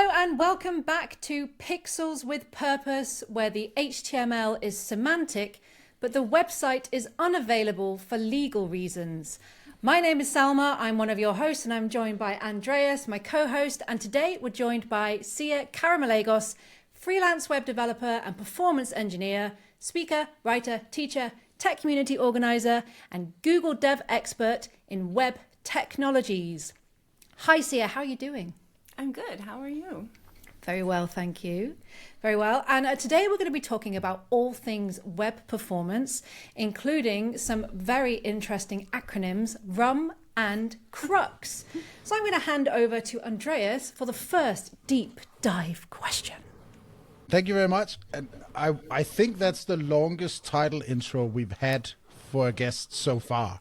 Hello and welcome back to Pixels with Purpose, where the HTML is semantic, but the website is unavailable for legal reasons. My name is Salma, I'm one of your hosts, and I'm joined by Andreas, my co-host, and today we're joined by Sia Karamalagos, freelance web developer and performance engineer, speaker, writer, teacher, tech community organizer, and Google Dev expert in web technologies. Hi Sia, how are you doing? I'm good. How are you? Very well, thank you. Very well. And today we're going to be talking about all things web performance, including some very interesting acronyms, RUM and CRUX. So I'm going to hand over to Andreas for the first deep dive question. Thank you very much. And I think that's the longest title intro we've had for a guest so far.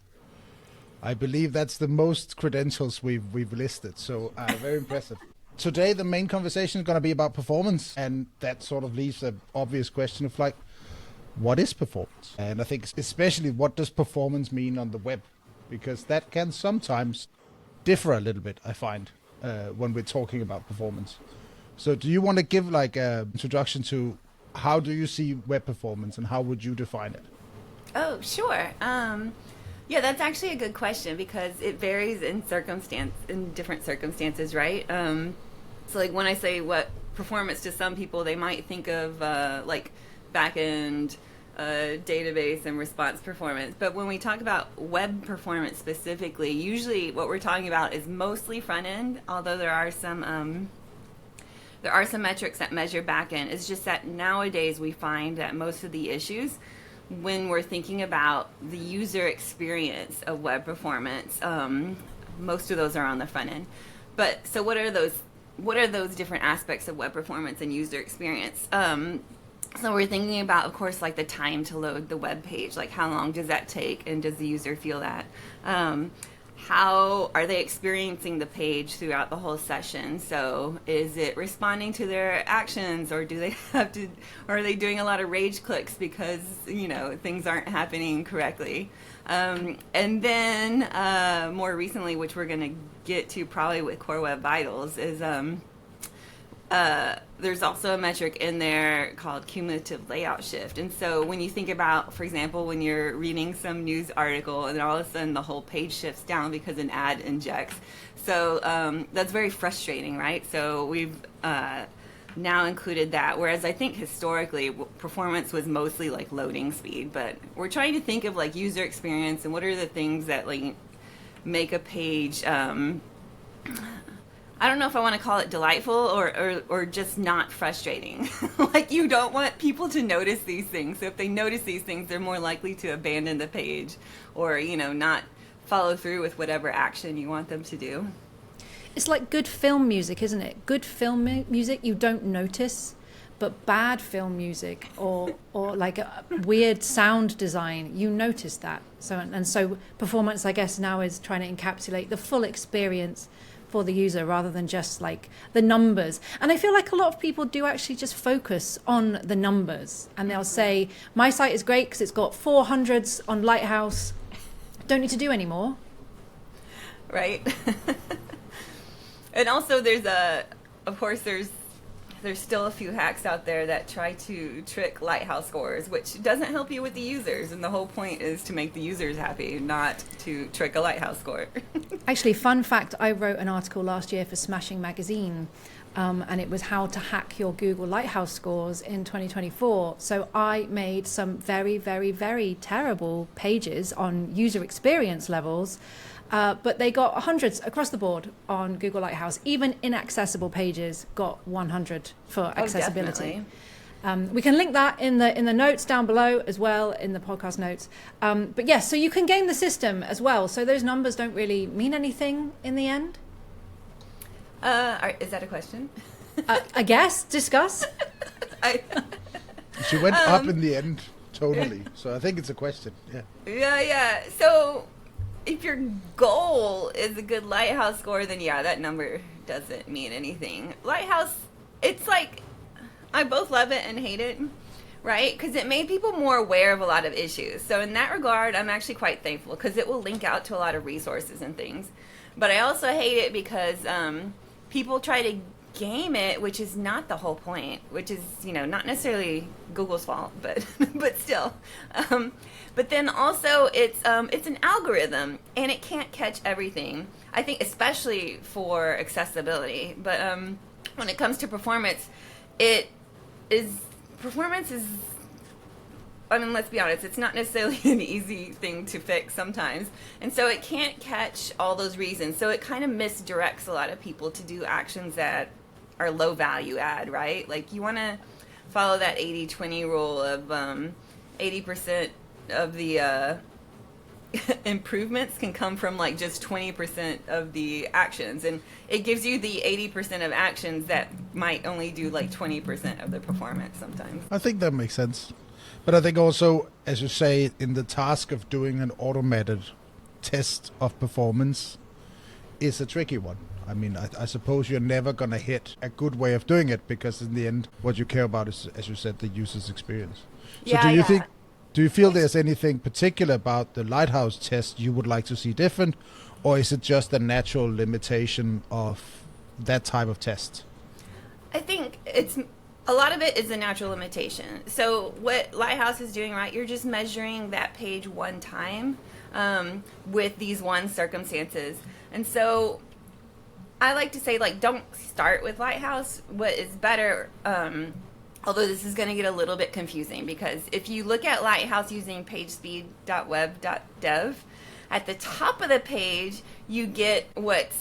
I believe that's the most credentials we've listed, so very impressive. Today, the main conversation is going to be about performance, and that sort of leaves an obvious question of like, what is performance? And I think especially what does performance mean on the web? Because that can sometimes differ a little bit, I find, when we're talking about performance. So do you want to give like an introduction to how do you see web performance and how would you define it? Oh, sure. Yeah, that's actually a good question because it varies in different circumstances, right? So like when I say what performance to some people, they might think of like back-end database and response performance. But when we talk about web performance specifically, usually what we're talking about is mostly front-end, although there are some metrics that measure back-end. It's just that nowadays we find that most of the issues when we're thinking about the user experience of web performance, most of those are on the front end. But so what are those different aspects of web performance and user experience? So we're thinking about, of course, like the time to load the web page, like how long does that take and does the user feel that? How are they experiencing the page throughout the whole session? So is it responding to their actions, or do they or are they doing a lot of rage clicks because, things aren't happening correctly? And then more recently, which we're going to get to probably with Core Web Vitals, is there's also a metric in there called cumulative layout shift. And so when you think about, for example, when you're reading some news article and all of a sudden the whole page shifts down because an ad injects. So that's very frustrating, right? So we've now included that, whereas I think historically performance was mostly like loading speed, but we're trying to think of like user experience and what are the things that like make a page I don't know if I want to call it delightful or just not frustrating. Like you don't want people to notice these things. So if they notice these things, they're more likely to abandon the page or, not follow through with whatever action you want them to do. It's like good film music, isn't it? Good film music you don't notice, but bad film music or like a weird sound design, you notice that. So performance, I guess, now is trying to encapsulate the full experience for the user rather than just like the numbers. And I feel like a lot of people do actually just focus on the numbers and they'll say, my site is great because it's got 400s on Lighthouse. Don't need to do any more. Right. And also there's still a few hacks out there that try to trick Lighthouse scores, which doesn't help you with the users. And the whole point is to make the users happy, not to trick a Lighthouse score. Actually, fun fact, I wrote an article last year for Smashing Magazine, and it was how to hack your Google Lighthouse scores in 2024. So I made some very, very, very terrible pages on user experience levels, but they got hundreds across the board on Google Lighthouse. Even inaccessible pages got 100 for accessibility. We can link that in the notes down below as well, in the podcast notes. But yes, so you can game the system as well. So those numbers don't really mean anything in the end. Is that a question? I guess. Discuss. She went up in the end, totally. So I think it's a question. Yeah. Yeah. So if your goal is a good Lighthouse score, then yeah, that number doesn't mean anything. Lighthouse, it's like, I both love it and hate it, right? Because it made people more aware of a lot of issues. So in that regard, I'm actually quite thankful because it will link out to a lot of resources and things. But I also hate it because people try to game it, which is not the whole point, which is, not necessarily Google's fault, but but still. But then also it's an algorithm, and it can't catch everything. I think especially for accessibility, but when it comes to performance, performance is, I mean, let's be honest, it's not necessarily an easy thing to fix sometimes. And so it can't catch all those reasons. So it kind of misdirects a lot of people to do actions that are low value add, right? Like you want to follow that 80-20 rule of 80% of the improvements can come from like just 20% of the actions. And it gives you the 80% of actions that might only do like 20% of the performance sometimes. I think that makes sense. But I think also, as you say, in the task of doing an automated test of performance is a tricky one. I mean, I suppose you're never going to hit a good way of doing it, because in the end, what you care about is, as you said, the user's experience. So do you feel there's anything particular about the Lighthouse test you would like to see different, or is it just a natural limitation of that type of test? I think a lot of it is a natural limitation. So what Lighthouse is doing, right, you're just measuring that page one time with these one circumstances. And so I like to say, like, don't start with Lighthouse. What is better, although this is going to get a little bit confusing, because if you look at Lighthouse using pagespeed.web.dev, at the top of the page, you get what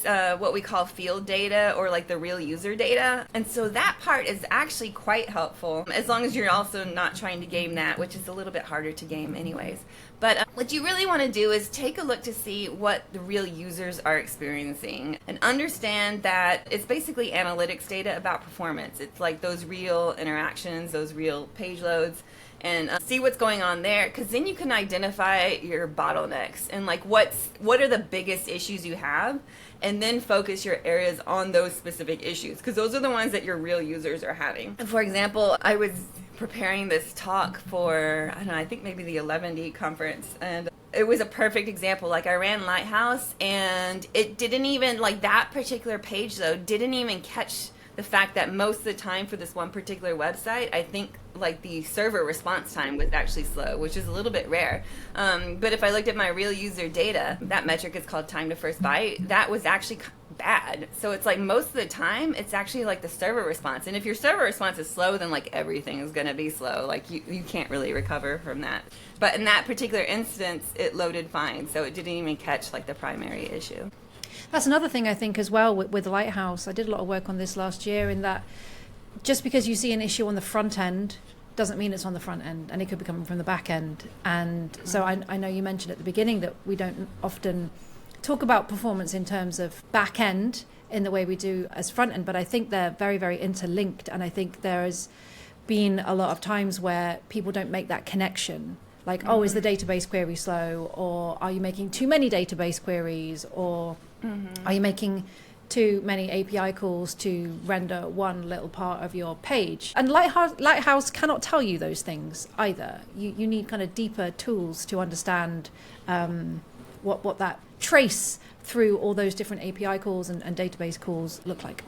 we call field data, or like the real user data. And so that part is actually quite helpful, as long as you're also not trying to game that, which is a little bit harder to game anyways. But what you really want to do is take a look to see what the real users are experiencing, and understand that it's basically analytics data about performance. It's like those real interactions, those real page loads, and see what's going on there, because then you can identify your bottlenecks and like what are the biggest issues you have, and then focus your areas on those specific issues, because those are the ones that your real users are having. And for example, I was preparing this talk for, I don't know, I think maybe the 11D conference, and it was a perfect example. Like, I ran Lighthouse, and it didn't even, like, that particular page though didn't even catch the fact that most of the time for this one particular website, I think like the server response time was actually slow, which is a little bit rare. But if I looked at my real user data, that metric is called time to first byte, that was actually bad. So it's like most of the time, it's actually like the server response. And if your server response is slow, then like everything is going to be slow. Like you can't really recover from that. But in that particular instance, it loaded fine. So it didn't even catch like the primary issue. That's another thing I think as well with Lighthouse. I did a lot of work on this last year, in that just because you see an issue on the front end doesn't mean it's on the front end, and it could be coming from the back end. And so I know you mentioned at the beginning that we don't often talk about performance in terms of back end in the way we do as front end, but I think they're very, very interlinked. And I think there has been a lot of times where people don't make that connection. Like, oh, is the database query slow? Or are you making too many database queries? Or are you making too many API calls to render one little part of your page? And Lighthouse cannot tell you those things either. You need kind of deeper tools to understand what that trace through all those different API calls and database calls look like.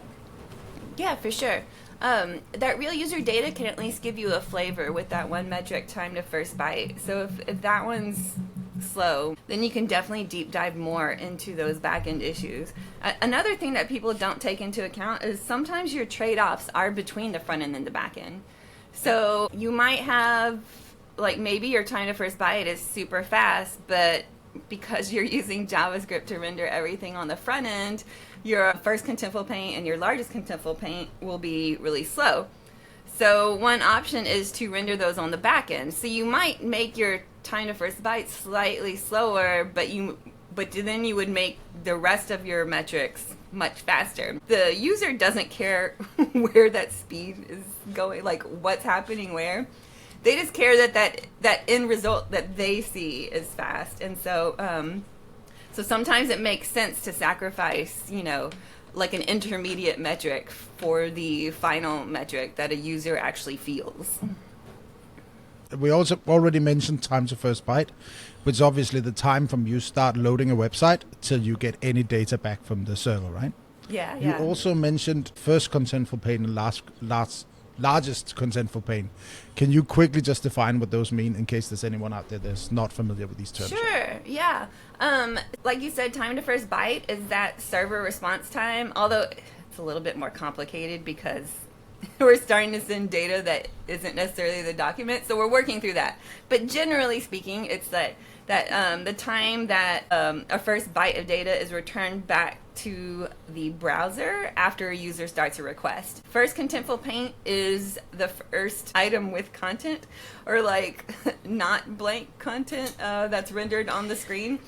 Yeah, for sure. That real user data can at least give you a flavor with that one metric, time to first byte. So if that one's slow, then you can definitely deep dive more into those back-end issues. Another thing that people don't take into account is sometimes your trade-offs are between the front end and the back end. So you might have, like, maybe your time to first byte is super fast, but because you're using JavaScript to render everything on the front end, your first contentful paint and your largest contentful paint will be really slow. So one option is to render those on the back end. So you might make your time to first byte slightly slower, but then you would make the rest of your metrics much faster. The user doesn't care where that speed is going, like what's happening where. They just care that end result that they see is fast. And so so sometimes it makes sense to sacrifice, like an intermediate metric for the final metric that a user actually feels. We also already mentioned time to first byte, which is obviously the time from you start loading a website till you get any data back from the server, right? Yeah, You yeah. also mentioned first contentful pane and largest contentful pane. Can you quickly just define what those mean in case there's anyone out there that's not familiar with these terms? Sure, yeah. Like you said, time to first byte is that server response time, although it's a little bit more complicated because we're starting to send data that isn't necessarily the document, so we're working through that. But generally speaking, it's that the time that a first byte of data is returned back to the browser after a user starts a request. First contentful paint is the first item with content, or like not blank content that's rendered on the screen.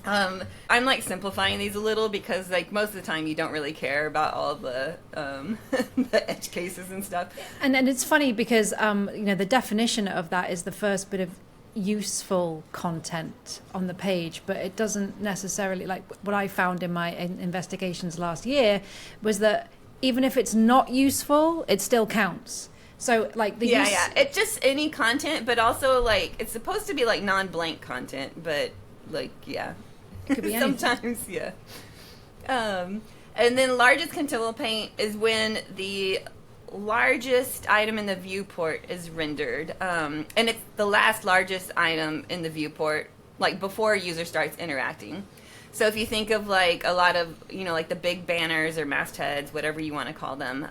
I'm like simplifying these a little because like most of the time you don't really care about all the the edge cases and stuff. And it's funny because the definition of that is the first bit of useful content on the page, but it doesn't necessarily, like what I found in my investigations last year was that even if it's not useful, it still counts. So like the it's just any content, but also like it's supposed to be like non-blank content, but like it could be anything. Sometimes and then largest contentful paint is when the largest item in the viewport is rendered, and it's the last largest item in the viewport, like before a user starts interacting. So if you think of like a lot of like the big banners or mastheads, whatever you want to call them,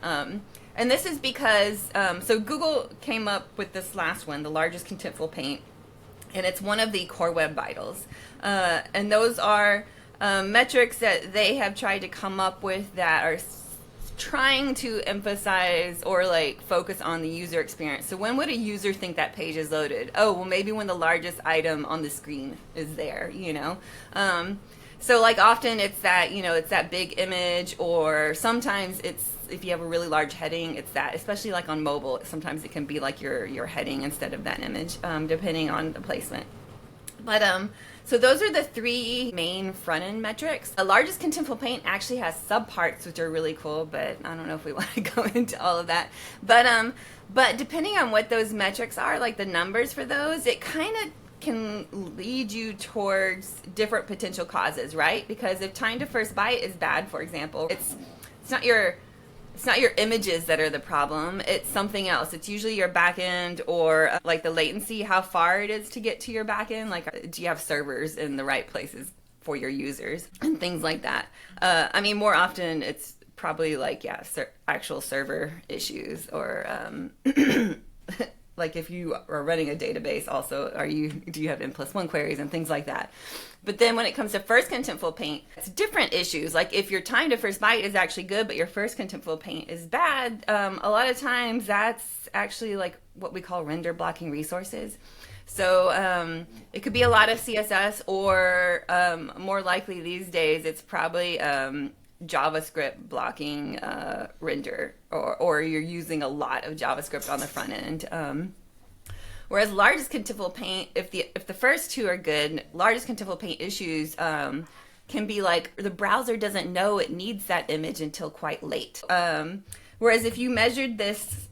and this is because so Google came up with this last one, the largest contentful paint, and it's one of the core web vitals, and those are metrics that they have tried to come up with that are trying to emphasize or like focus on the user experience. So when would a user think that page is loaded? Oh, well, maybe when the largest item on the screen is there, So like often it's that, it's that big image, or sometimes it's, if you have a really large heading, it's that, especially like on mobile, sometimes it can be like your heading instead of that image, depending on the placement. But so those are the three main front-end metrics. The largest contentful paint actually has subparts, which are really cool, but I don't know if we want to go into all of that. But depending on what those metrics are, like the numbers for those, it kind of can lead you towards different potential causes, right? Because if time to first byte is bad, for example, it's not your images that are the problem. It's something else. It's usually your backend, or like the latency, how far it is to get to your backend. Like, do you have servers in the right places for your users and things like that? More often it's probably like, actual server issues, or like if you are running a database also, do you have N+1 queries and things like that? But then when it comes to first contentful paint, it's different issues. Like if your time to first byte is actually good, but your first contentful paint is bad, a lot of times that's actually like what we call render blocking resources. So it could be a lot of CSS, or more likely these days, it's probably JavaScript blocking render, or you're using a lot of JavaScript on the front end. Whereas largest contentful paint, if the first two are good, largest contentful paint issues can be like the browser doesn't know it needs that image until quite late. Whereas if you measured this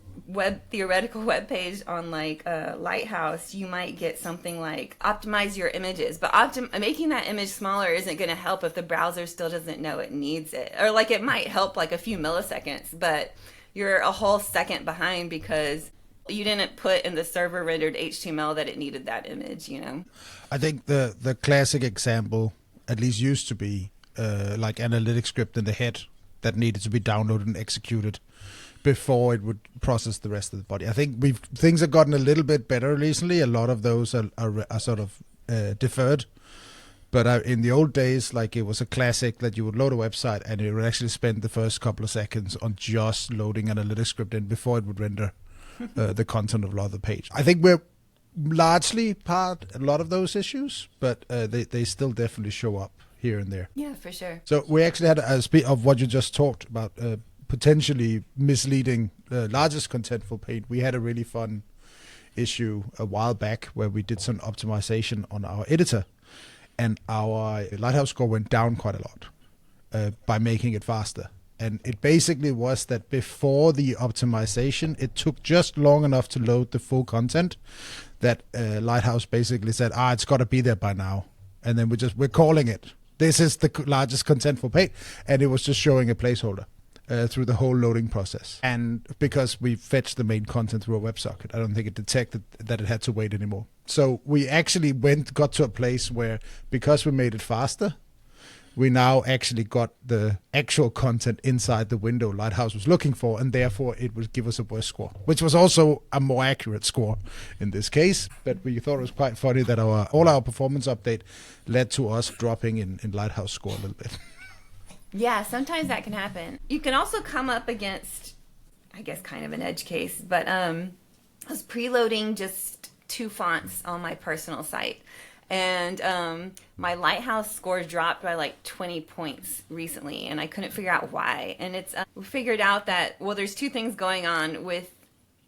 theoretical web page on like Lighthouse, you might get something like optimize your images, but making that image smaller isn't going to help if the browser still doesn't know it needs it. Or like it might help like a few milliseconds, but you're a whole second behind because you didn't put in the server rendered HTML that it needed that image, I think the classic example, at least used to be, like analytics script in the head that needed to be downloaded and executed before it would process the rest of the body. I think things have gotten a little bit better recently. A lot of those are sort of deferred. But in the old days, like it was a classic that you would load a website and it would actually spend the first couple of seconds on just loading analytics script in before it would render the content of the page. I think we're largely a lot of those issues, but they still definitely show up here and there. Yeah, for sure. So we actually had a speak of what you just talked about, potentially misleading largest contentful paint. We had a really fun issue a while back where we did some optimization on our editor, and our Lighthouse score went down quite a lot by making it faster. And it basically was that before the optimization, it took just long enough to load the full content that Lighthouse basically said, it's got to be there by now. And then we're calling it. this is the largest contentful page, and it was just showing a placeholder through the whole loading process. And because we fetched the main content through a WebSocket, I don't think it detected that it had to wait anymore. So we actually got to a place where, because we made it faster, we now actually got the actual content inside the window Lighthouse was looking for, and therefore it would give us a worse score, which was also a more accurate score in this case. But we thought it was quite funny that all our performance update led to us dropping in Lighthouse score a little bit. Yeah, sometimes that can happen. You can also come up against, I guess, kind of an edge case, but I was preloading just 2 fonts on my personal site. And my Lighthouse score dropped by like 20 points recently, and I couldn't figure out why. And we figured out that, well, there's 2 things going on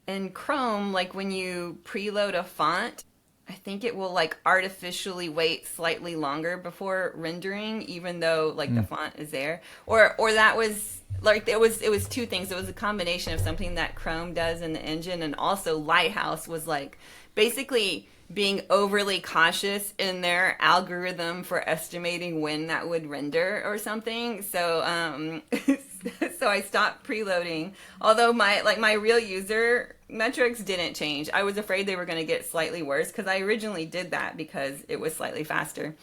in Chrome. Like when you preload a font, I think it will like artificially wait slightly longer before rendering, even though like the font is there. Or that was like, it was 2 things. It was a combination of something that Chrome does in the engine, and also Lighthouse was like basically being overly cautious in their algorithm for estimating when that would render or something. So so I stopped preloading. Although my real user metrics didn't change. I was afraid they were going to get slightly worse, because I originally did that because it was slightly faster.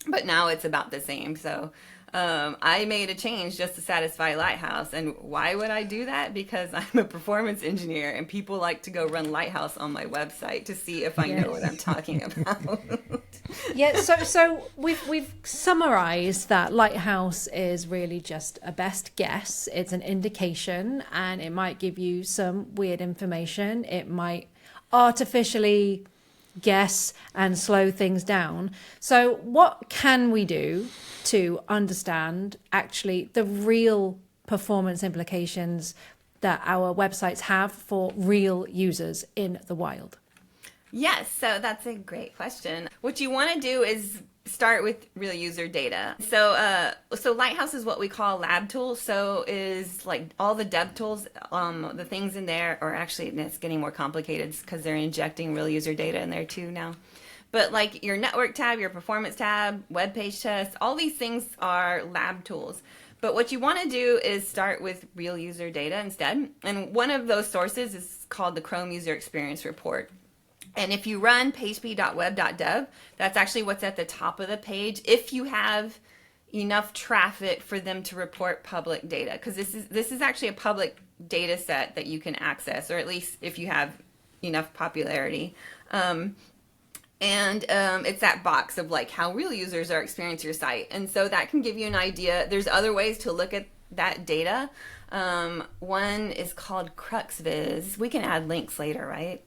But now it's about the same. So I made a change just to satisfy Lighthouse. And why would I do that? Because I'm a performance engineer, and people like to go run Lighthouse on my website to see if I know what I'm talking about. Yeah, so we've summarized that Lighthouse is really just a best guess. It's an indication, and it might give you some weird information. It might artificially guess and slow things down. So what can we do to understand actually the real performance implications that our websites have for real users in the wild? Yes, so that's a great question. What you want to do is start with real user data. So Lighthouse is what we call lab tools. So is like all the dev tools, the things in there, or actually it's getting more complicated because they're injecting real user data in there too now. But like your network tab, your performance tab, web page test, all these things are lab tools. But what you want to do is start with real user data instead. And one of those sources is called the Chrome User Experience Report. And if you run php.web.dev, that's actually what's at the top of the page if you have enough traffic for them to report public data. Because this is actually a public data set that you can access, or at least if you have enough popularity. And it's that box of like how real users are experiencing your site. And so that can give you an idea. There's other ways to look at that data. One is called CruxViz. We can add links later, right?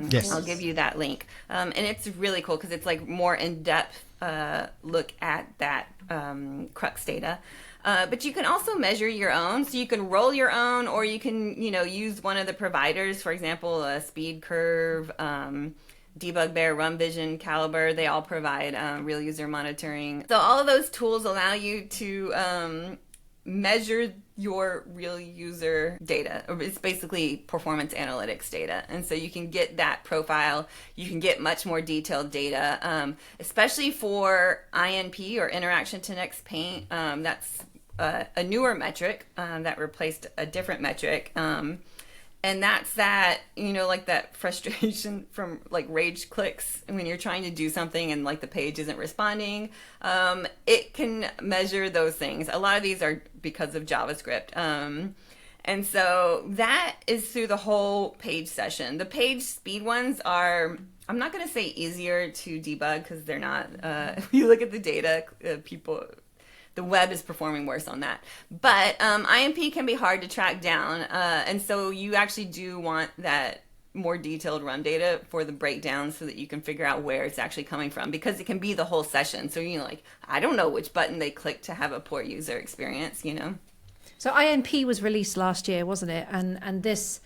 Yes. I'll give you that link. And it's really cool because it's like more in-depth look at that Crux data. But you can also measure your own. So you can roll your own, or you can, use one of the providers, for example, Speed Curve, Debug Bear, RumVision, Caliber. They all provide real user monitoring. So all of those tools allow you to measure your real user data. It's basically performance analytics data. And so you can get that profile. You can get much more detailed data, especially for INP, or interaction to next paint. That's a newer metric that replaced a different metric. And that's that, like that frustration from like rage clicks when you're trying to do something and like the page isn't responding. It can measure those things. A lot of these are because of JavaScript. And so that is through the whole page session. The page speed ones are, I'm not going to say easier to debug because they're not. If you look at the data, the web is performing worse on that. But IMP can be hard to track down. And so you actually do want that more detailed run data for the breakdown so that you can figure out where it's actually coming from, because it can be the whole session. So, I don't know which button they click to have a poor user experience, So INP was released last year, wasn't it? And this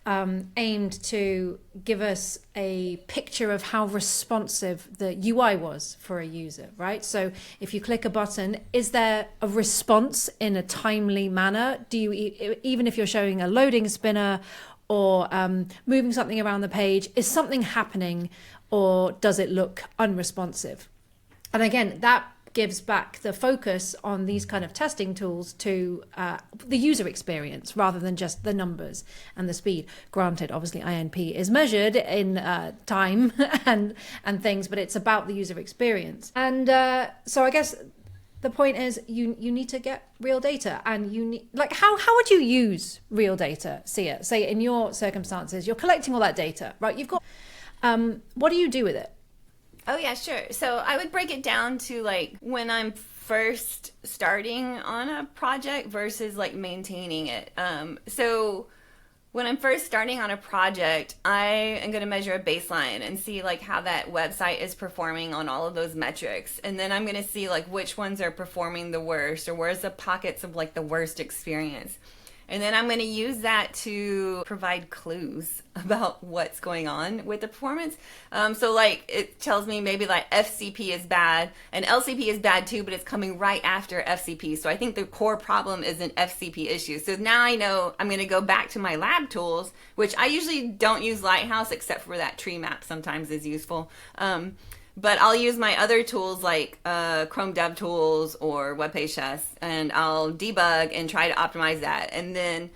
aimed to give us a picture of how responsive the UI was for a user, right? So if you click a button, is there a response in a timely manner? Do you, even if you're showing a loading spinner or moving something around the page, is something happening, or does it look unresponsive? And again, that gives back the focus on these kind of testing tools to the user experience rather than just the numbers and the speed. Granted, obviously INP is measured in time and things, but it's about the user experience. And so I guess the point is you need to get real data, and you need, like, how would you use real data, Sia? Say in your circumstances, you're collecting all that data, right? You've got, what do you do with it? Oh yeah, sure. So I would break it down to like when I'm first starting on a project versus like maintaining it. So when I'm first starting on a project, I am going to measure a baseline and see like how that website is performing on all of those metrics. And then I'm going to see like which ones are performing the worst, or where's the pockets of like the worst experience. And then I'm going to use that to provide clues about what's going on with the performance. So like it tells me maybe like FCP is bad and LCP is bad too, but it's coming right after FCP. So I think the core problem is an FCP issue. So now I know I'm going to go back to my lab tools, which I usually don't use Lighthouse except for that tree map sometimes is useful. But I'll use my other tools like Chrome DevTools or WebPageTest, and I'll debug and try to optimize that. And then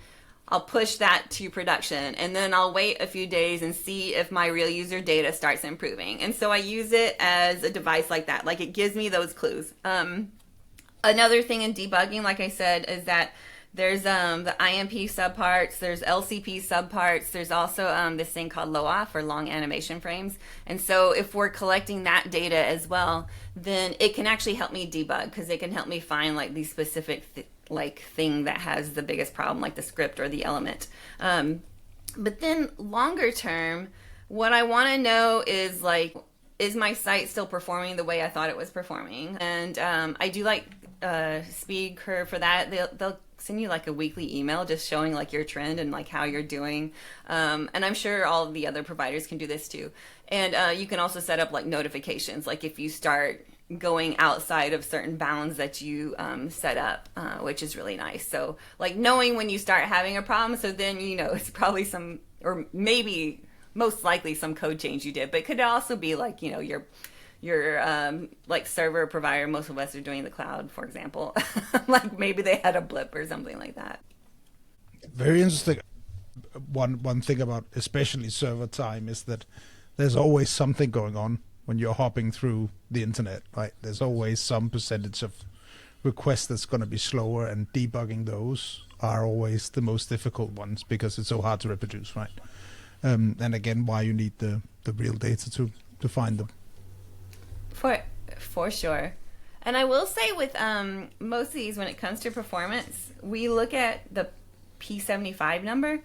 I'll push that to production. And then I'll wait a few days and see if my real user data starts improving. And so I use it as a device like that. Like it gives me those clues. Another thing in debugging, like I said, is that there's the IMP subparts, there's LCP subparts, there's also this thing called LOAF, or long animation frames. And so if we're collecting that data as well, then it can actually help me debug, because it can help me find like the specific thing that has the biggest problem, like the script or the element. But then longer term, what I want to know is like, is my site still performing the way I thought it was performing? And I do like speed curve for that. They'll send you like a weekly email just showing like your trend and like how you're doing. And I'm sure all of the other providers can do this too. And you can also set up like notifications, like if you start going outside of certain bounds that you set up, which is really nice. So like knowing when you start having a problem, so then you know it's probably some, or maybe most likely some code change you did, but it could also be like, you know, your like server provider, most of us are doing the cloud, for example. Like maybe they had a blip or something like that. Very interesting. One thing about especially server time is that there's always something going on when you're hopping through the internet, right? There's always some percentage of requests that's going to be slower, and debugging those are always the most difficult ones because it's so hard to reproduce, right? And again, why you need the real data to find them. For sure. And I will say with most of these, when it comes to performance, we look at the P75 number.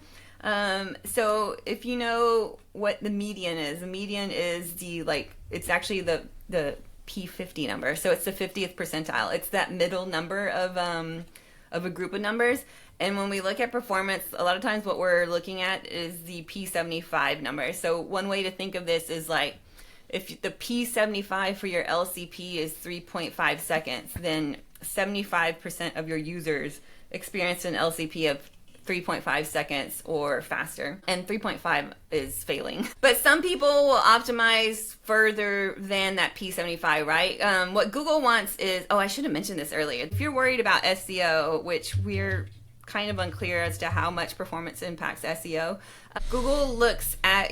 So if you know what the median is it's actually the P50 number. So it's the 50th percentile. It's that middle number of a group of numbers. And when we look at performance, a lot of times what we're looking at is the P75 number. So one way to think of this is like, if the P75 for your LCP is 3.5 seconds, then 75% of your users experience an LCP of 3.5 seconds or faster, and 3.5 is failing. But some people will optimize further than that P75, right? What Google wants is, I should have mentioned this earlier. If you're worried about SEO, which we're kind of unclear as to how much performance impacts SEO, Google looks at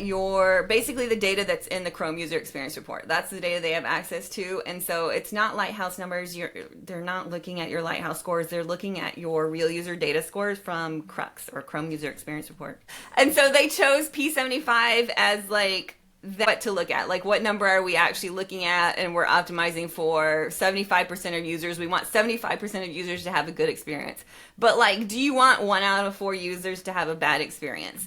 basically the data that's in the Chrome user experience report. That's the data they have access to. And so it's not Lighthouse numbers. They're not looking at your Lighthouse scores. They're looking at your real user data scores from Crux, or Chrome user experience report. And so they chose P75 as like what to look at, like what number are we actually looking at, and we're optimizing for 75% of users. We want 75% of users to have a good experience. But like, do you want 1 out of 4 users to have a bad experience?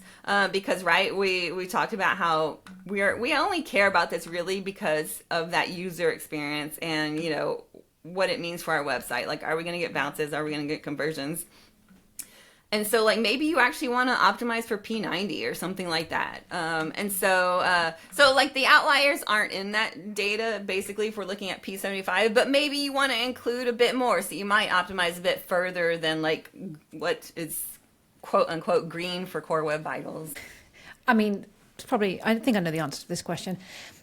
Because right, we talked about how we only care about this really because of that user experience and, you know, what it means for our website. Like, are we going to get bounces? Are we going to get conversions? And so like maybe you actually want to optimize for P90 or something like that. And so like the outliers aren't in that data basically if we're looking at P75, but maybe you want to include a bit more. So you might optimize a bit further than like what is quote unquote green for Core Web Vitals. I mean, I think I know the answer to this question.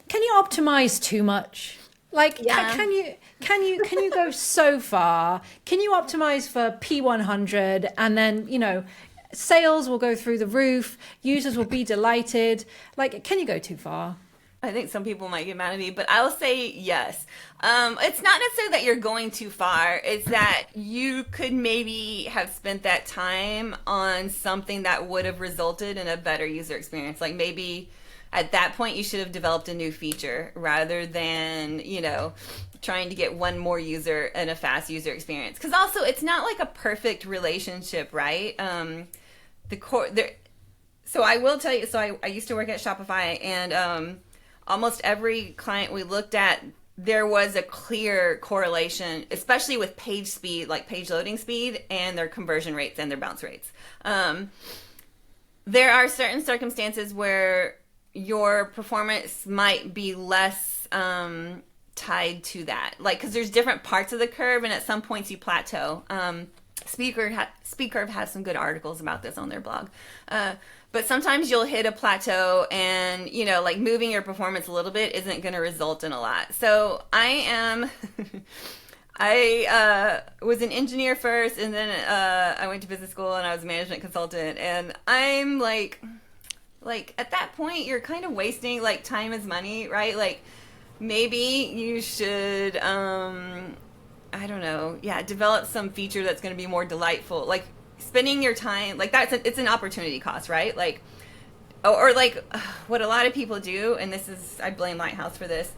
Can you optimize too much? Like, Yeah. can you go so far? Can you optimize for P100 and then, you know, sales will go through the roof, users will be delighted. Like, can you go too far? I think some people might get mad at me, but I'll say yes. It's not necessarily that you're going too far. It's that you could maybe have spent that time on something that would have resulted in a better user experience. Like maybe at that point you should have developed a new feature rather than, you know, trying to get one more user and a fast user experience. Because also it's not like a perfect relationship, right? The core there. So I will tell you. So I used to work at Shopify, and almost every client we looked at, there was a clear correlation, especially with page speed, like page loading speed, and their conversion rates and their bounce rates. There are certain circumstances where your performance might be less tied to that, like because there's different parts of the curve, and at some points you plateau. Speedcurve has some good articles about this on their blog. But sometimes you'll hit a plateau, and, you know, like moving your performance a little bit isn't going to result in a lot. So I was an engineer first, and then I went to business school, and I was a management consultant. And I'm like at that point, you're kind of wasting, like, time is money, right? Like maybe you should, I don't know, develop some feature that's going to be more delightful. Like spending your time, like it's an opportunity cost, right? Like, or like what a lot of people do, and I blame Lighthouse for this,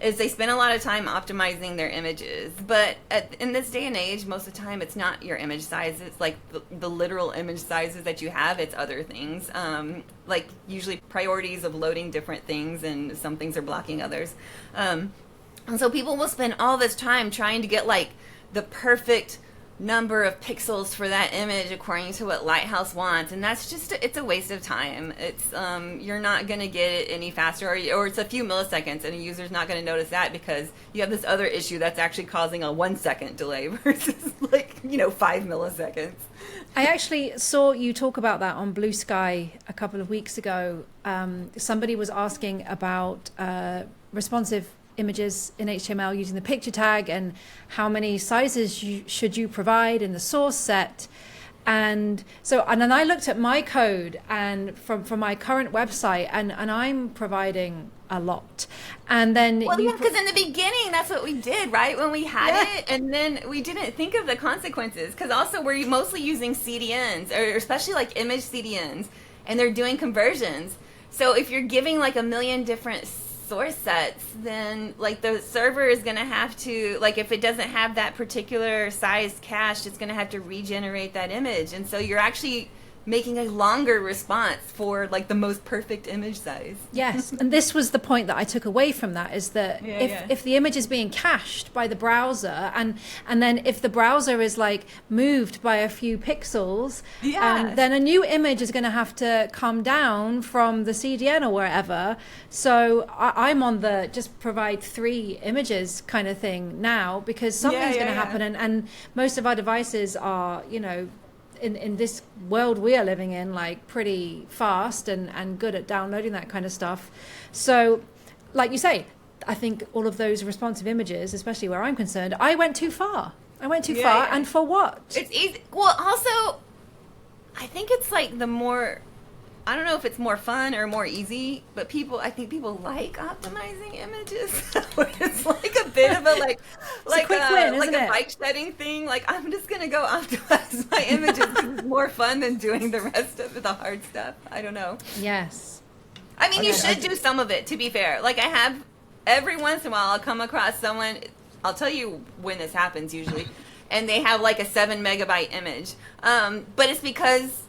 is they spend a lot of time optimizing their images. But in this day and age, most of the time, it's not your image size. It's like the literal image sizes that you have. It's other things, like usually priorities of loading different things, and some things are blocking others. And so people will spend all this time trying to get like the perfect number of pixels for that image according to what Lighthouse wants, and that's just it's a waste of time. It's you're not going to get it any faster, or it's a few milliseconds, and a user's not going to notice that because you have this other issue that's actually causing a 1 second delay versus 5 milliseconds. I actually saw you talk about that on Blue Sky a couple of weeks ago. Somebody was asking about responsive images in HTML using the picture tag, and how many sizes should you provide in the source set. And then I looked at my code and from my current website, and I'm providing a lot. And then because in the beginning that's what we did, right? When we had it, and then we didn't think of the consequences, because also we're mostly using CDNs, or especially like image CDNs, and they're doing conversions. So if you're giving like a million different source sets, then like the server is going to have to, like, if it doesn't have that particular size cached, it's going to have to regenerate that image, and so you're actually making a longer response for like the most perfect image size. Yes, and this was the point that I took away from that, is that if the image is being cached by the browser, and then if the browser is like moved by a few pixels, then a new image is going to have to come down from the CDN or wherever. So I'm on the just provide 3 images kind of thing now, because something's going to happen, and most of our devices are, you know, in this world we are living in, like pretty fast and good at downloading that kind of stuff. So like you say, I think all of those responsive images, especially where I'm concerned, I went too far. And for what? It's easy. Well, also I think it's like I don't know if it's more fun or more easy, but I think people like optimizing images. It's like a bit of a a bike shedding thing. Like, I'm just gonna go optimize my images because it's more fun than doing the rest of the hard stuff. I don't know. Yes. I mean, you should do some of it, to be fair. Like, I have, every once in a while, I'll come across someone, I'll tell you when this happens usually, and they have like a 7 megabyte image. But it's because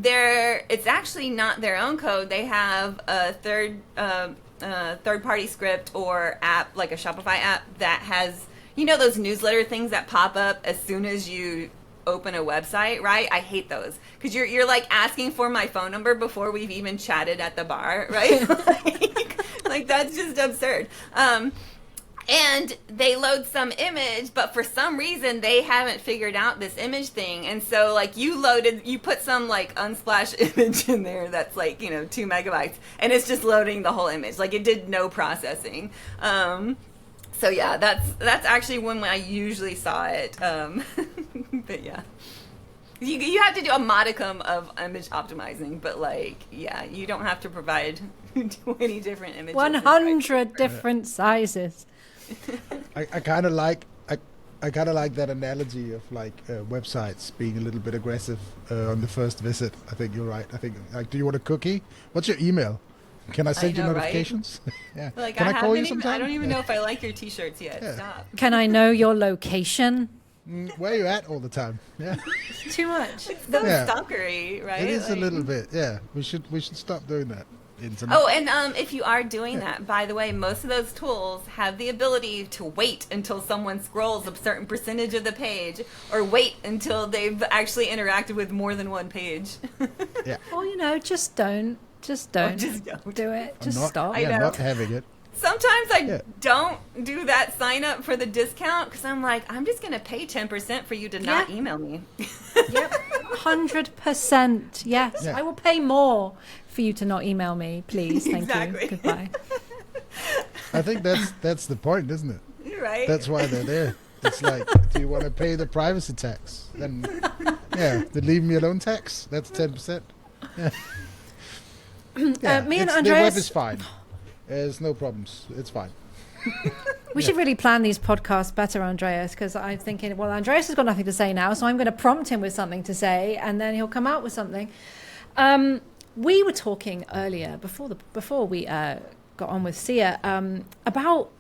it's actually not their own code. They have a third-party script or app, like a Shopify app, that has, you know, those newsletter things that pop up as soon as you open a website, right? I hate those, because you're like asking for my phone number before we've even chatted at the bar, right? like that's just absurd. And they load some image, but for some reason they haven't figured out this image thing. And so like you put some like Unsplash image in there that's like, 2 megabytes, and it's just loading the whole image. Like, it did no processing. So yeah, that's actually when I usually saw it. But yeah, you have to do a modicum of image optimizing, but like, yeah, you don't have to provide 20 different images. 100 different sizes. I kind of like that analogy of like websites being a little bit aggressive on the first visit. I think you're right. I think like, do you want a cookie? What's your email? Can I send you notifications? Yeah. Like, Can I call you sometime? I don't even know if I like your t-shirts yet. Yeah. Stop. Can I know your location? Where you at all the time? Yeah. Too much. It's so stalkery, right? It is like, a little bit. Yeah. We should stop doing that. Internet. Oh, and if you are doing that, by the way, most of those tools have the ability to wait until someone scrolls a certain percentage of the page, or wait until they've actually interacted with more than one page. Yeah. Or, you know, just don't do it. Just stop. I know. Not having it. Sometimes I don't do that sign up for the discount because I'm like, I'm just going to pay 10% for you to not email me. Yep. 100%. Yes. Yeah. I will pay more for you to not email me, please. Thank Exactly. you. Goodbye. I think that's the point, isn't it? You're right. That's why they're there. It's like, do you want to pay the privacy tax? Then, the leave me alone tax. That's 10%. Yeah. Me and the Andreas, web is fine. There's no problems. It's fine. we should really plan these podcasts better, Andreas, because I'm thinking, well, Andreas has got nothing to say now, so I'm going to prompt him with something to say, and then he'll come out with something. We were talking earlier, before we got on with Sia, about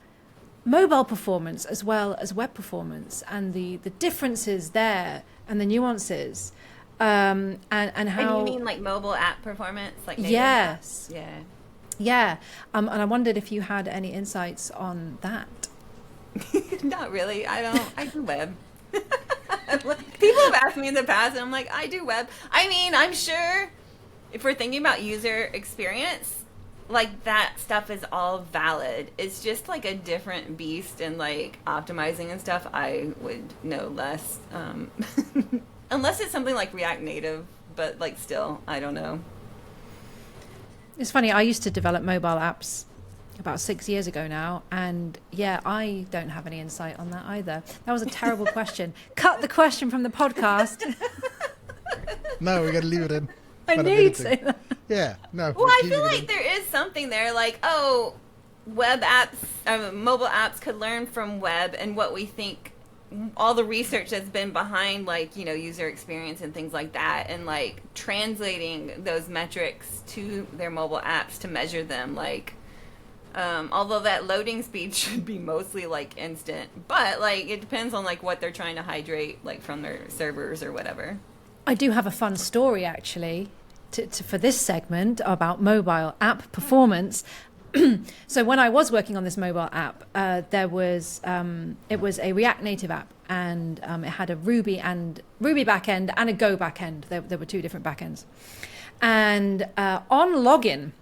mobile performance as well as web performance, and the differences there and the nuances, and how. And you mean like mobile app performance, like native yes, apps? Yeah. yeah, and I wondered if you had any insights on that. Not really. I do web. People have asked me in the past, and I'm like, I do web. I mean, I'm sure if we're thinking about user experience, like that stuff is all valid. It's just like a different beast, and like optimizing and stuff, I would know less. Unless it's something like React Native, but like still, I don't know. It's funny, I used to develop mobile apps about 6 years ago now, and yeah, I don't have any insight on that either. That was a terrible question. Cut the question from the podcast. No, we got to leave it in. I need to. Yeah, no. Well, I feel like there is something there, like, oh, web apps, mobile apps could learn from web, and what we think, all the research that's been behind, like, you know, user experience and things like that, and like translating those metrics to their mobile apps to measure them, like, although that loading speed should be mostly like instant, but like it depends on like what they're trying to hydrate, like from their servers or whatever. I do have a fun story actually for this segment about mobile app performance. So when I was working on this mobile app, it was a React Native app, and it had a Ruby backend and a Go backend. There were two different backends, and on login,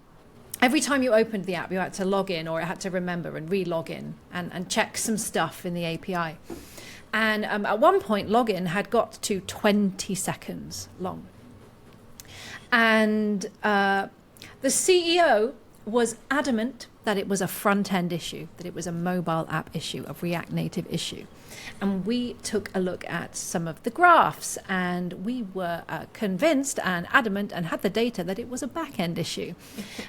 every time you opened the app, you had to log in, or it had to remember and re-log in and check some stuff in the API. And at one point, login had got to 20 seconds long, and the CEO was adamant that it was a front-end issue, that it was a mobile app issue, a React Native issue. And we took a look at some of the graphs, and we were convinced and adamant and had the data that it was a back-end issue.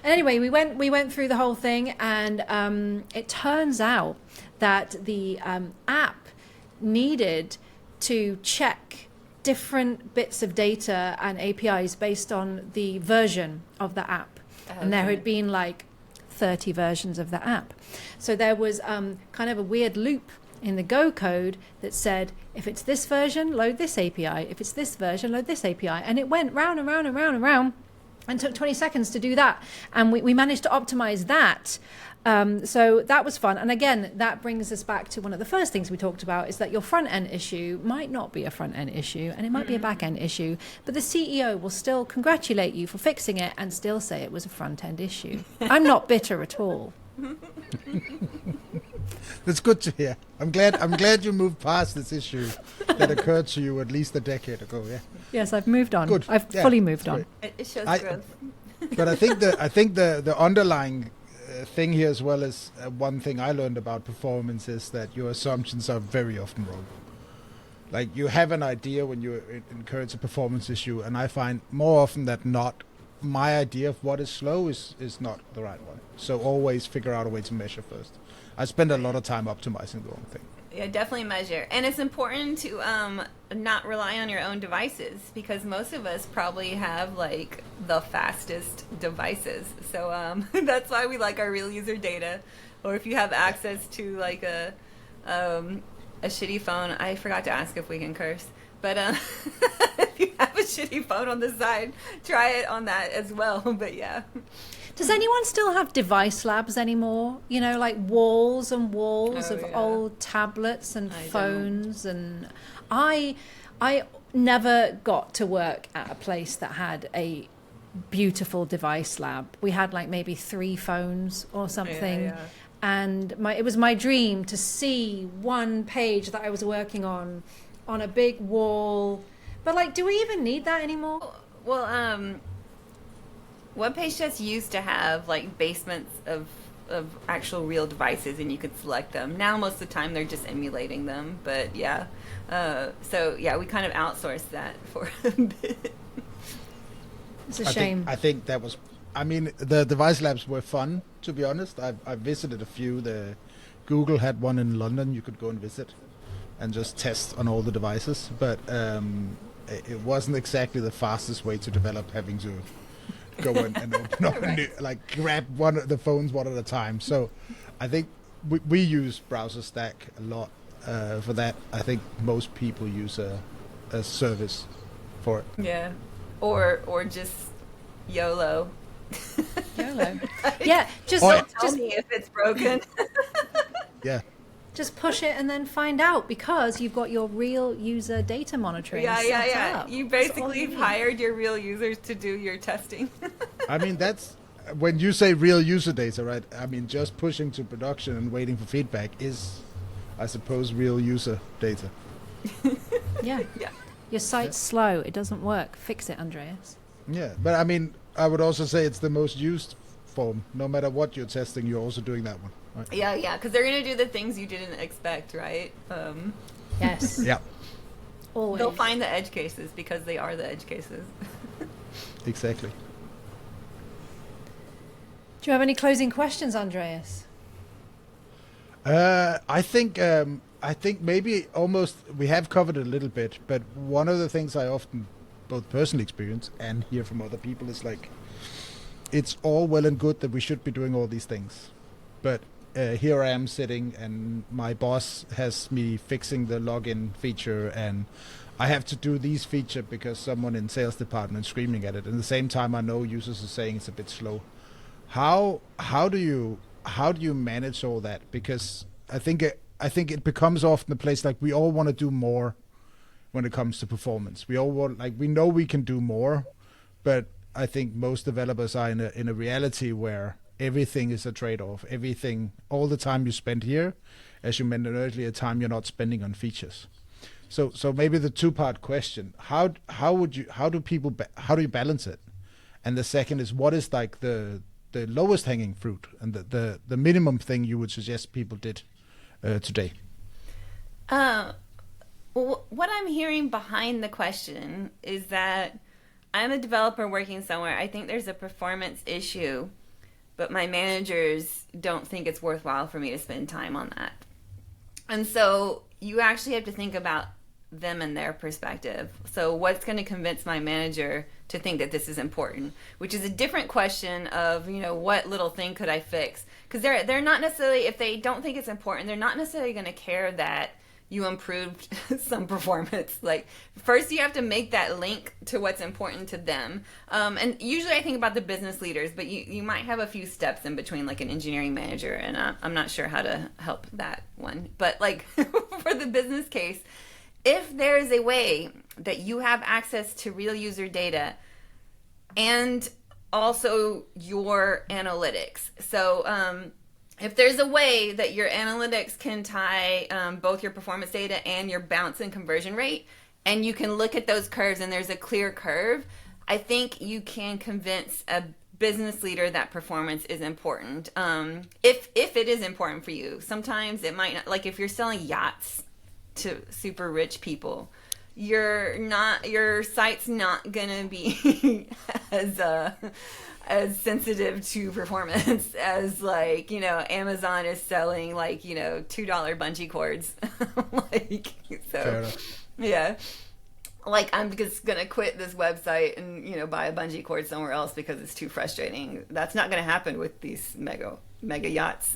And anyway, we went through the whole thing, and it turns out that the app needed to check different bits of data and APIs based on the version of the app. Okay. And there had been like 30 versions of the app. So there was kind of a weird loop in the Go code that said, if it's this version, load this API. If it's this version, load this API. And it went round and round and round and round and took 20 seconds to do that. And we managed to optimize that. So that was fun. And again, that brings us back to one of the first things we talked about, is that your front end issue might not be a front end issue, and it might be a back end issue, but the CEO will still congratulate you for fixing it and still say it was a front end issue. I'm not bitter at all. That's good to hear. I'm glad you moved past this issue that occurred to you at least a decade ago. Yeah. Yes, I've moved on. Good. I've fully moved on. It shows growth. But I think the underlying thing here as well is one thing I learned about performance is that your assumptions are very often wrong. Like you have an idea when you encourage a performance issue, and I find more often than not, my idea of what is slow is not the right one. So always figure out a way to measure first. I spend a lot of time optimizing the wrong thing. Yeah, definitely measure. And it's important to not rely on your own devices, because most of us probably have like the fastest devices. So that's why we like our real user data. Or if you have access to like a shitty phone, I forgot to ask if we can curse. But if you have a shitty phone on the side, try it on that as well. But yeah. Does anyone still have device labs anymore? You know, like walls and walls of old tablets and phones. And I never got to work at a place that had a beautiful device lab. We had like maybe 3 phones or something. Yeah. And it was my dream to see one page that I was working on a big wall. But like, do we even need that anymore? Well, webpage just used to have like basements of actual real devices, and you could select them. Now most of the time they're just emulating them. But yeah, so yeah, we kind of outsourced that for a bit. It's a shame. I think that was. I mean, the device labs were fun, to be honest. I visited a few. Google had one in London you could go and visit and just test on all the devices. But it wasn't exactly the fastest way to develop, having to go and open up like grab the phones one at a time. So I think we use Browser Stack a lot for that. I think most people use a service for it. Yeah, or just YOLO. YOLO. Yeah, just tell me if it's broken. Yeah. Just push it and then find out, because you've got your real user data monitoring. Yeah. You basically hired your real users to do your testing. I mean, that's when you say real user data, right? I mean, just pushing to production and waiting for feedback is, I suppose, real user data. Yeah. Your site's slow. It doesn't work. Fix it, Andreas. Yeah, but I mean, I would also say it's the most used form. No matter what you're testing, you're also doing that one. Right? Yeah, because they're going to do the things you didn't expect, right? Yes. Yeah. Always. They'll find the edge cases because they are the edge cases. Exactly. Do you have any closing questions, Andreas? I think maybe almost we have covered it a little bit, but one of the things I often both personally experience and hear from other people is like, it's all well and good that we should be doing all these things, but here I am sitting and my boss has me fixing the login feature, and I have to do these feature because someone in sales department is screaming at it. And at the same time, I know users are saying it's a bit slow. How do you manage all that? Because I think it becomes often a place like we all want to do more when it comes to performance. We all want, like, we know we can do more, but I think most developers are in a reality where everything is a trade-off. Everything, all the time you spend here, as you mentioned earlier, time you're not spending on features. So maybe the 2-part question: how do you balance it? And the second is, what is like the lowest hanging fruit and the minimum thing you would suggest people did today? Well, what I'm hearing behind the question is that I'm a developer working somewhere. I think there's a performance issue, but my managers don't think it's worthwhile for me to spend time on that. And so you actually have to think about them and their perspective. So what's going to convince my manager to think that this is important, which is a different question of, what little thing could I fix? Because they're not necessarily, if they don't think it's important, they're not necessarily going to care that you improved some performance. Like, first you have to make that link to what's important to them. And usually I think about the business leaders, but you might have a few steps in between, like an engineering manager, and I'm not sure how to help that one. But like for the business case, if there is a way that you have access to real user data and also your analytics. So if there's a way that your analytics can tie both your performance data and your bounce and conversion rate, and you can look at those curves and there's a clear curve, I think you can convince a business leader that performance is important. If it is important for you, sometimes it might not, like if you're selling yachts to super rich people, your site's not gonna be as sensitive to performance as like, you know, Amazon is selling like, you know, $2 bungee cords. Like, so yeah. Like, I'm just gonna quit this website and, you know, buy a bungee cord somewhere else because it's too frustrating. That's not gonna happen with these mega yachts.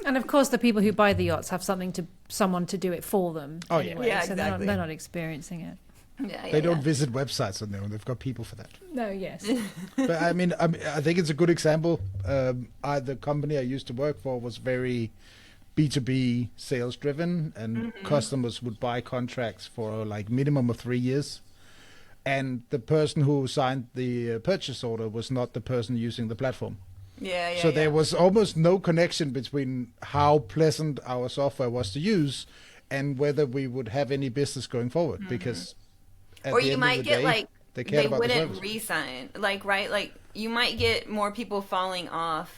And of course, the people who buy the yachts have someone to do it for them. Oh, anyway, yeah, so exactly. they're not experiencing it. Yeah, They don't visit websites on their own. They've got people for that. No, yes. But I mean, I think it's a good example. The company I used to work for was very B2B sales driven, and customers would buy contracts for like minimum of 3 years. And the person who signed the purchase order was not the person using the platform. Yeah. So there was almost no connection between how pleasant our software was to use and whether we would have any business going forward, because at or the you end might of the get day, like they wouldn't service. re-sign, like, right, like you might get more people falling off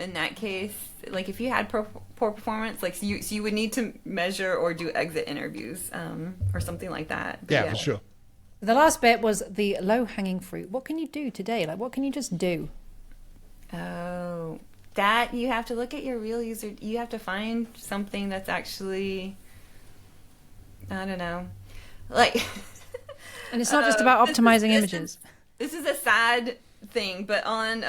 in that case, like if you had poor performance, like so you would need to measure or do exit interviews or something like that. But Yeah, for sure. The last bit was the low-hanging fruit. What can you do today? Like, what can you just do? Oh, that you have to look at your real user. You have to find something that's actually, I don't know, like. And it's not just about optimizing images. This is a sad thing, but on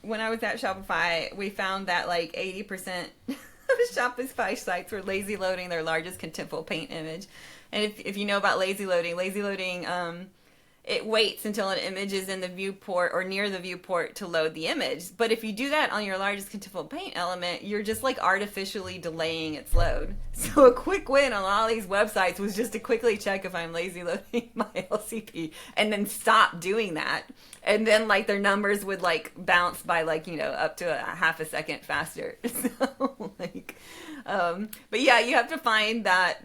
when I was at Shopify, we found that like 80% of Shopify sites were lazy loading their largest contentful paint image. And if you know about lazy loading, it waits until an image is in the viewport or near the viewport to load the image. But if you do that on your largest contentful paint element, you're just like artificially delaying its load. So a quick win on all these websites was just to quickly check if I'm lazy loading my LCP and then stop doing that. And then like their numbers would like bounce by like, you know, up to a half a second faster. So like, but yeah, you have to find that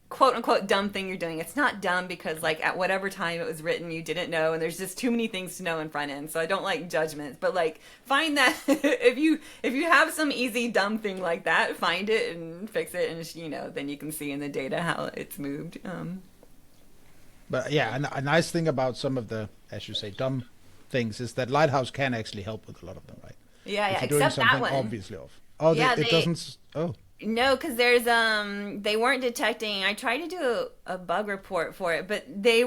quote unquote dumb thing you're doing. It's not dumb because like at whatever time it was written you didn't know, and there's just too many things to know in front end. So I don't like judgments, but like find that if you have some easy dumb thing like that, find it and fix it, and you know, then you can see in the data how it's moved. But yeah, a nice thing about some of the, as you say, dumb things is that Lighthouse can actually help with a lot of them, right? Yeah, if you're except doing something that one. obviously off. Oh, Yeah, it doesn't. Oh. No, because there's they weren't detecting. I tried to do a bug report for it, but they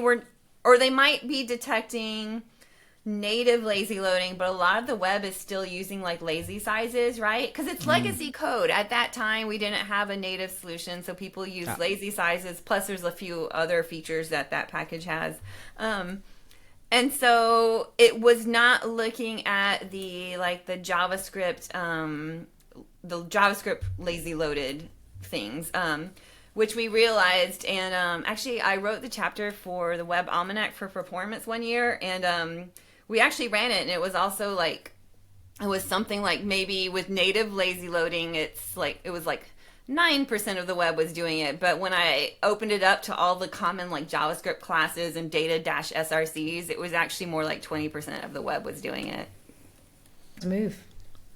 might be detecting native lazy loading, but a lot of the web is still using like lazy sizes, right? Because it's legacy code. At that time, we didn't have a native solution, so people use lazy sizes. Plus, there's a few other features that package has. And so it was not looking at the JavaScript lazy loaded things, which we realized. And actually, I wrote the chapter for the Web Almanac for Performance one year, and we actually ran it, and it was also like, it was something like maybe with native lazy loading, it was like 9% of the web was doing it, but when I opened it up to all the common like JavaScript classes and data-srcs, it was actually more like 20% of the web was doing it. Move.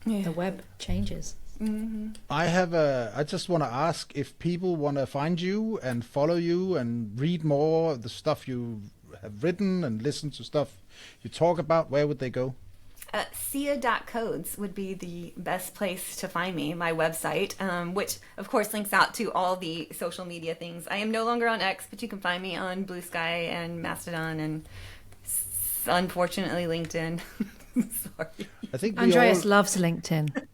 Yeah. The web changes. Mm-hmm. I just want to ask if people want to find you and follow you and read more of the stuff you have written and listen to stuff you talk about, where would they go? Sia.codes would be the best place to find me, my website, which of course links out to all the social media things. I am no longer on X, but you can find me on Blue Sky and Mastodon and unfortunately LinkedIn. Sorry. I think Andreas loves LinkedIn.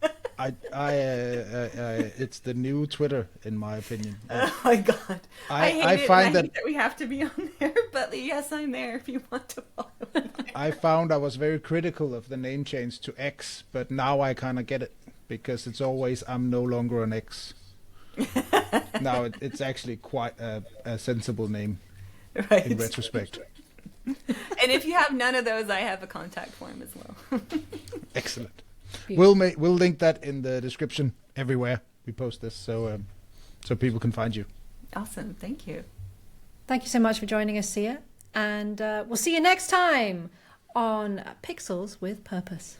It's the new Twitter, in my opinion. Oh my God. I find that we have to be on there, but yes, I'm there if you want to follow me. I found I was very critical of the name change to X, but now I kind of get it, because it's always, I'm no longer an X. Now it's actually quite a sensible name, right, in retrospect. And if you have none of those, I have a contact form as well. Excellent. We'll link that in the description everywhere we post this, so people can find you. Awesome. Thank you. Thank you so much for joining us, Sia. And we'll see you next time on Pixels with Purpose.